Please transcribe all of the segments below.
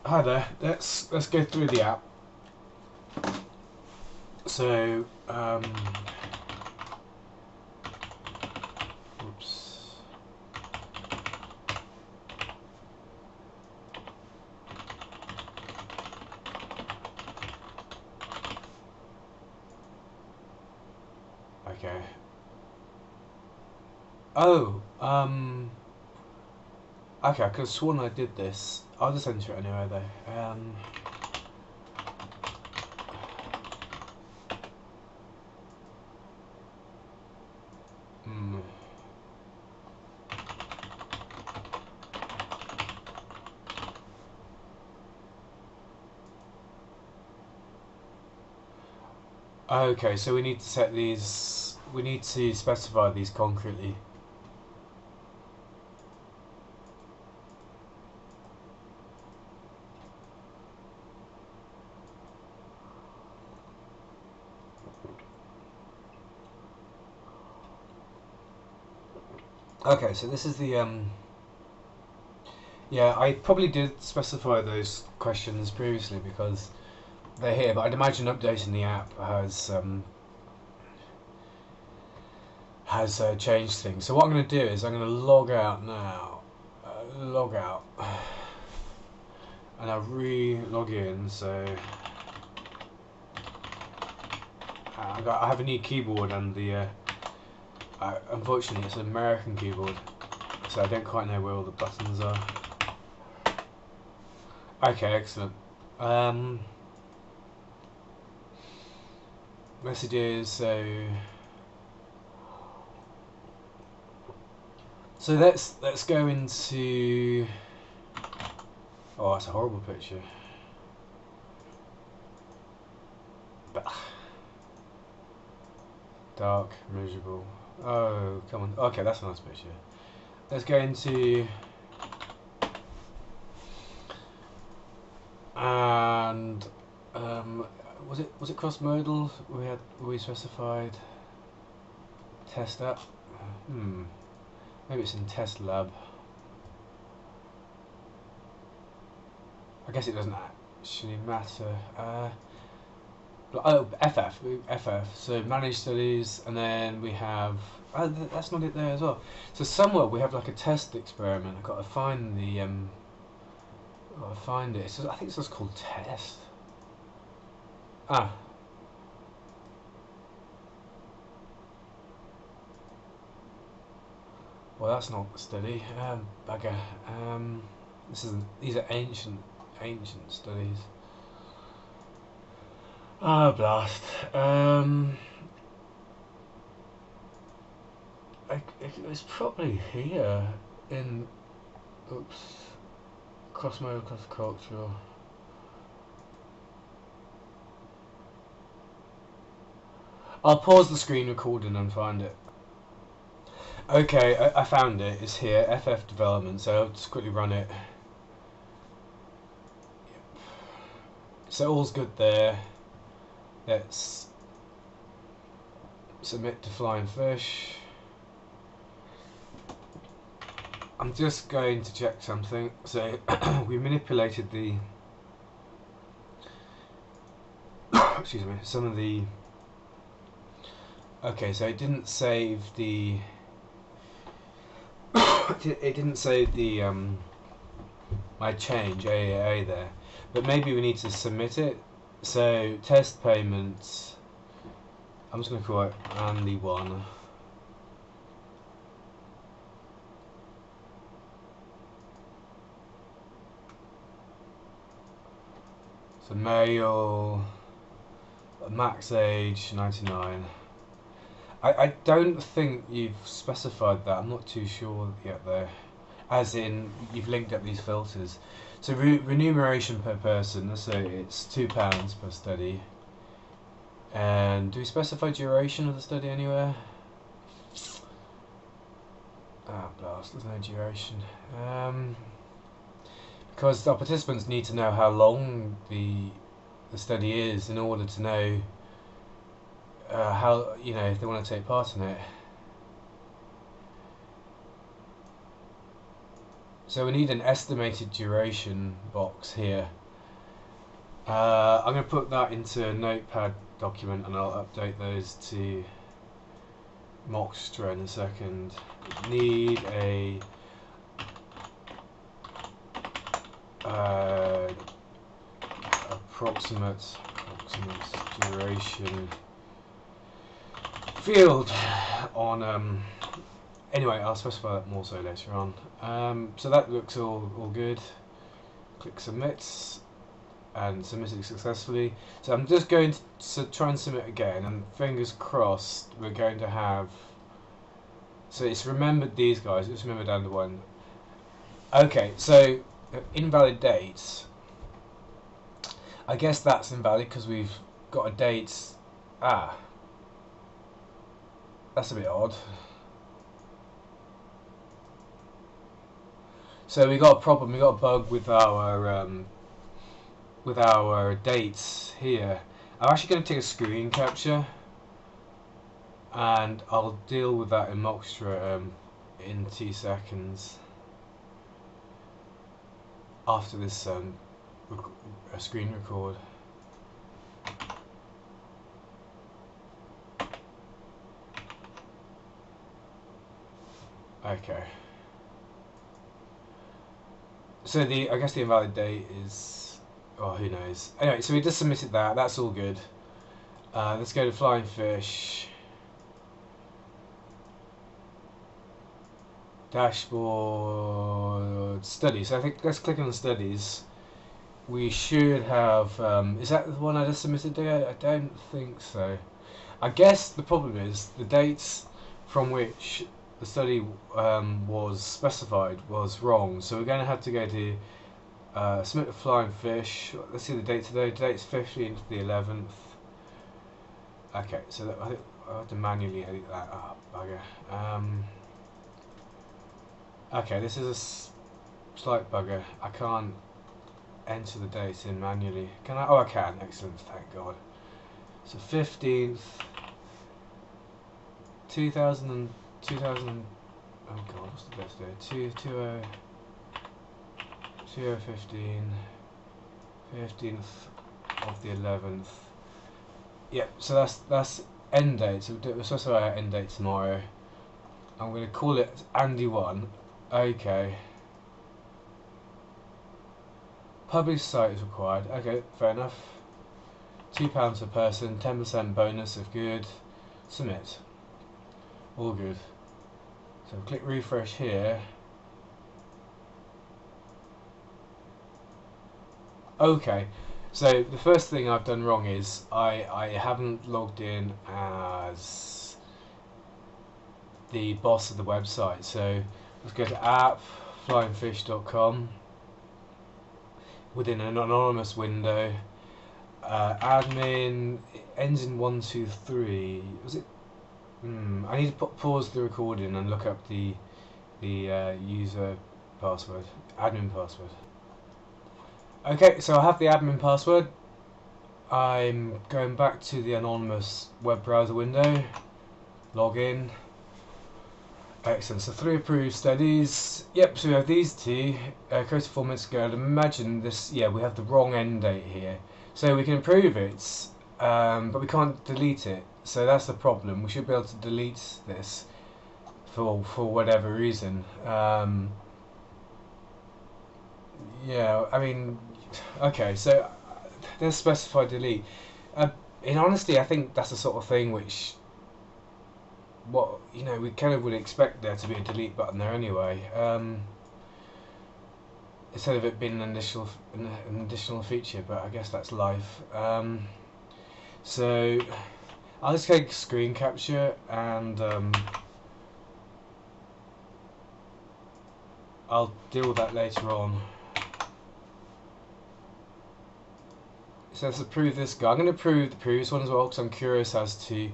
Hi there. Let's go through the app. So, oops. Okay. Oh, okay. I could have sworn I did this. I'll just enter it anyway, though. Hmm. Okay, so we need to set these. We need to specify these concretely. Okay, so this is the Yeah, I probably did specify those questions previously because they're here, but I'd imagine updating the app has changed things. So what I'm going to do is I'm going to log out now, log out, and I'll re-log in. So I have a new keyboard, and unfortunately it's an American keyboard, so I don't quite know where all the buttons are. Okay, excellent. Um, Messages. So let's go into. Oh, that's a horrible picture. Dark, miserable. Oh, come on. Okay, that's a nice picture. Let's go into. And was it cross-modal? We specified test app. Maybe it's in test lab. I guess it doesn't actually matter. Oh, FF. So managed studies, and then we have. Oh, that's not it there as well. So somewhere we have like a test experiment. I've got to find the. Got to find it. I think it's just called test. Ah. Well, that's not study. Bugger. These are ancient studies. Oh, blast. It's probably here in. Oops. Cross-modal, cross-cultural. I'll pause the screen recording and find it. Okay, I found it. It's here. FF development. So I'll just quickly run it. So all's good there. Let's submit to Flying Fish. I'm just going to check something. So we manipulated the excuse me, some of the. Okay, so it didn't save the. It didn't save the my change AAA there, but maybe we need to submit it. So test payments. I'm just going to call it Andy one. So male, max age 99. I don't think you've specified that. I'm not too sure yet though. As in, you've linked up these filters. So remuneration per person, so it's £2 per study. And do we specify duration of the study anywhere? Ah, blast, there's no duration. Because our participants need to know how long the study is in order to know how, if they want to take part in it. So we need an estimated duration box here. I'm going to put that into a notepad document and I'll update those to Moxtra in a second. Need a approximate duration field on anyway, I'll specify that more so later on. So that looks all good. Click submit and submit it successfully. So I'm just going to try and submit again, and fingers crossed we're going to have, so it's remembered these guys, let's remember down the one. Okay, so invalid dates, I guess that's invalid because we've got a date, that's a bit odd. So we got a problem, we got a bug with our dates here. I'm actually going to take a screen capture and I'll deal with that in Moxtra in 2 seconds after this screen record. Okay. So I guess the invalid date is, oh, who knows. Anyway, so we just submitted that. That's all good. Let's go to Flying Fish. Dashboard studies. So I think let's click on studies. We should have. Is that the one I just submitted there? I don't think so. I guess the problem is the dates from which the study was specified was wrong. So we're going to have to go to submit the Flying Fish. Let's see the date today. Date's 15th to the 11th. Okay, so I think I'll have to manually edit that up. Bugger. Okay, this is a slight bugger. I can't enter the dates in manually. Can I? Oh, I can. Excellent. Thank God. So 15th, 2000. Oh God, what's the best day? 2015, 15th of the 11th. Yep. So that's end date. So we're supposed to have our end date tomorrow. I'm going to call it Andy1. Okay. Publish site is required. Okay, fair enough. £2 per person, 10% bonus if good. Submit. All good. So click refresh here. Okay, so the first thing I've done wrong is I haven't logged in as the boss of the website. So let's go to app, flyingfish.com. Within an anonymous window, admin ends in 123. Was it? I need to pause the recording and look up the user password, admin password. Okay, so I have the admin password. I'm going back to the anonymous web browser window. Log in. Excellent. So 3 approved studies. Yep. So we have these two. Created 4 minutes ago. I'd imagine this. Yeah, we have the wrong end date here. So we can approve it, but we can't delete it. So that's the problem. We should be able to delete this for whatever reason. Yeah, I mean, okay. So let's specify delete. In honesty, I think that's the sort of thing which, we kind of would expect there to be a delete button there anyway. Instead of it being an additional feature, but I guess that's life. So I'll just take screen capture and I'll deal with that later on. So let's approve this guy. I'm going to approve the previous one as well because I'm curious as to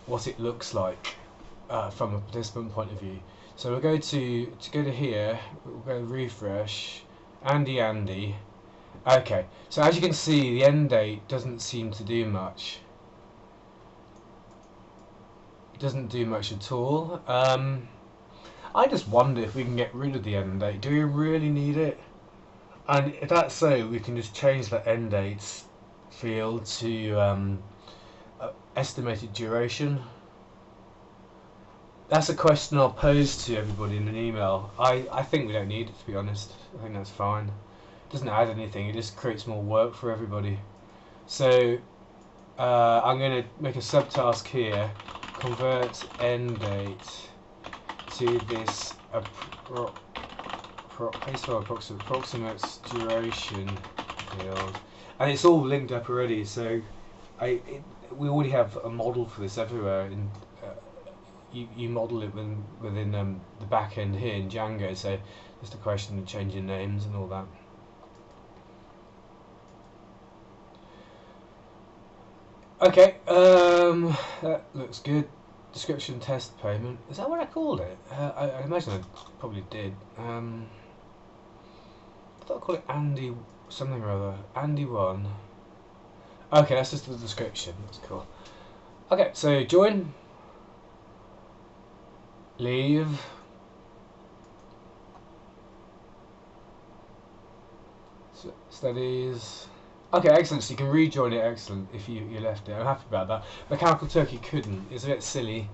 what it looks like from a participant point of view. So we'll go to here, we'll go refresh, Andy. Okay, so as you can see, the end date doesn't seem to do much. It doesn't do much at all. I just wonder if we can get rid of the end date. Do we really need it? And if that's so, we can just change the end dates field to estimated duration. That's a question I'll pose to everybody in an email. I think we don't need it, to be honest. I think that's fine. It doesn't add anything, it just creates more work for everybody. So I'm going to make a subtask here, convert end date to this approximate duration field, and it's all linked up already. So we already have a model for this everywhere. And you model it within the back end here in Django. So just a question of changing names and all that. Okay, that looks good. Description test payment. Is that what I called it? I imagine I probably did. I thought I called it Andy something or other. Andy 1. Okay, that's just the description. That's cool. Okay, so join. Leave. Studies. Okay, excellent. So you can rejoin it. Excellent. If you left it, I'm happy about that. Mechanical Turkey couldn't. It's a bit silly.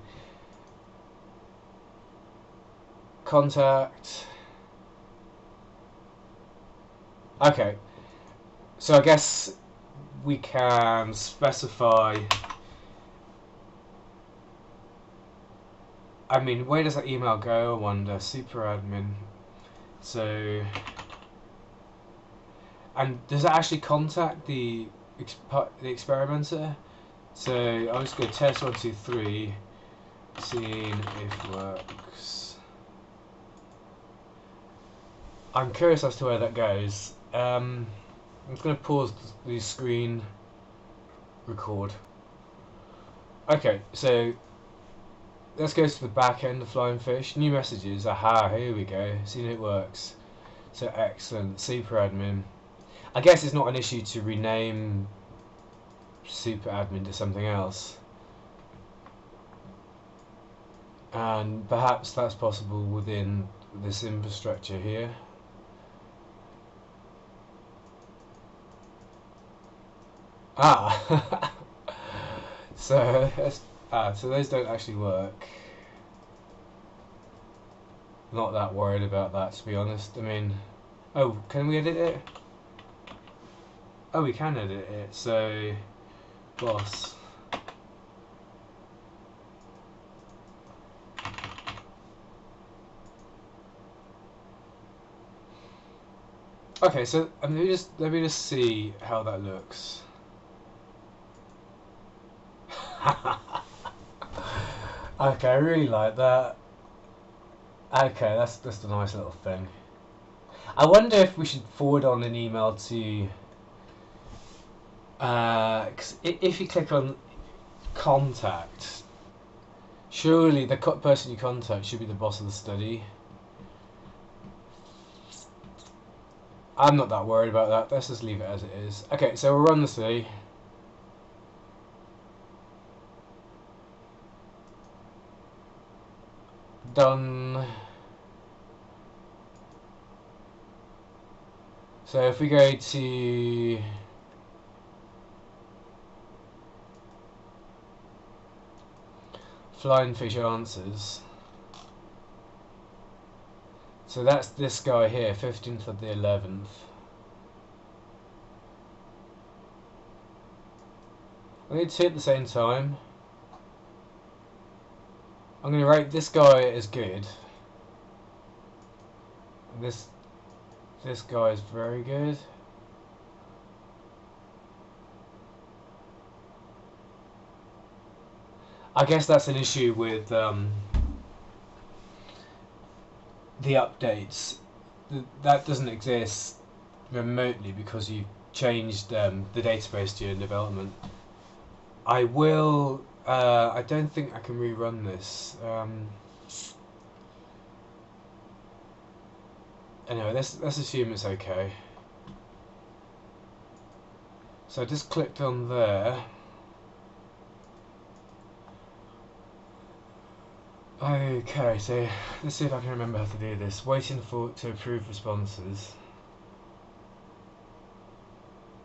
Contact. Okay. So I guess we can specify. I mean, where does that email go? I wonder. Super admin. So. And does it actually contact the experimenter? So I'll just go test 1 2 3, seeing if works. I'm curious as to where that goes. I'm just going to pause the screen record. Okay, so let's go to the back end of Flying Fish. New messages. Aha, here we go. Seeing it works. So excellent. Super admin. I guess it's not an issue to rename super admin to something else, and perhaps that's possible within this infrastructure here. So those don't actually work. Not that worried about that, to be honest. I mean, oh, can we edit it? Oh, we can edit it. So, boss. Okay, so let me just see how that looks. Okay, I really like that. Okay, that's just a nice little thing. I wonder if we should forward on an email to. 'Cause if you click on contact, surely the person you contact should be the boss of the study. I'm not that worried about that. Let's just leave it as it is. Okay, so we'll run the study. Done. So if we go to Flying Fish Answers, so that's this guy here, 15th of the 11th. I need two at the same time. I'm going to rate this guy as good. This guy is very good. I guess that's an issue with the updates. That doesn't exist remotely because you've changed the database during development. I will. I don't think I can rerun this. Anyway, let's assume it's okay. So I just clicked on there. Okay, so let's see if I can remember how to do this. Waiting to approve responses.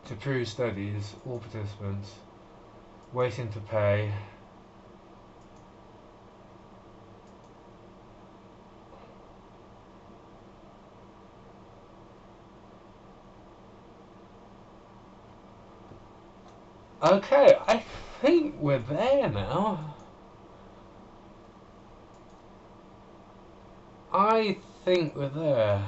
To approve studies, all participants. Waiting to pay. Okay, I think we're there now. I think we're there.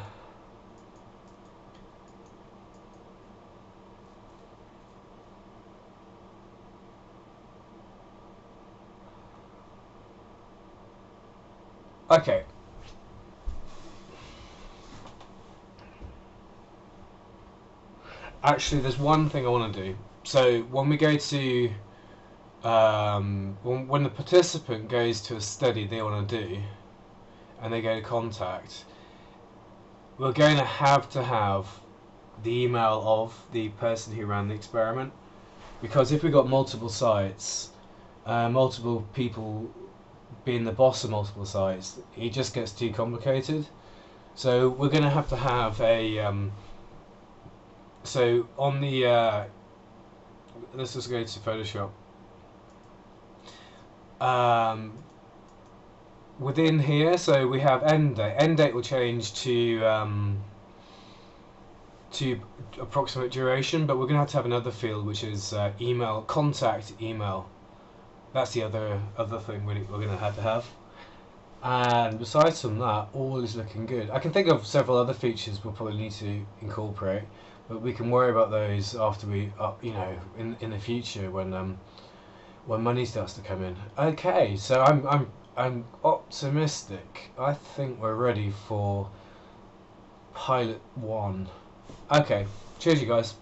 Okay. Actually, there's one thing I want to do. So when we go to when the participant goes to a study they want to do, and they go to contact, we're going to have the email of the person who ran the experiment, because if we've got multiple sites, multiple people being the boss of multiple sites, it just gets too complicated. So we're going to have a so on the let's just go to Photoshop. Within here, so we have end date. End date will change to approximate duration, but we're going to have another field which is email, contact email. That's the other thing we're going to have. And besides from that, all is looking good. I can think of several other features we'll probably need to incorporate, but we can worry about those after we, in the future when money starts to come in. Okay, so I'm optimistic. I think we're ready for pilot 1. Okay, cheers you guys.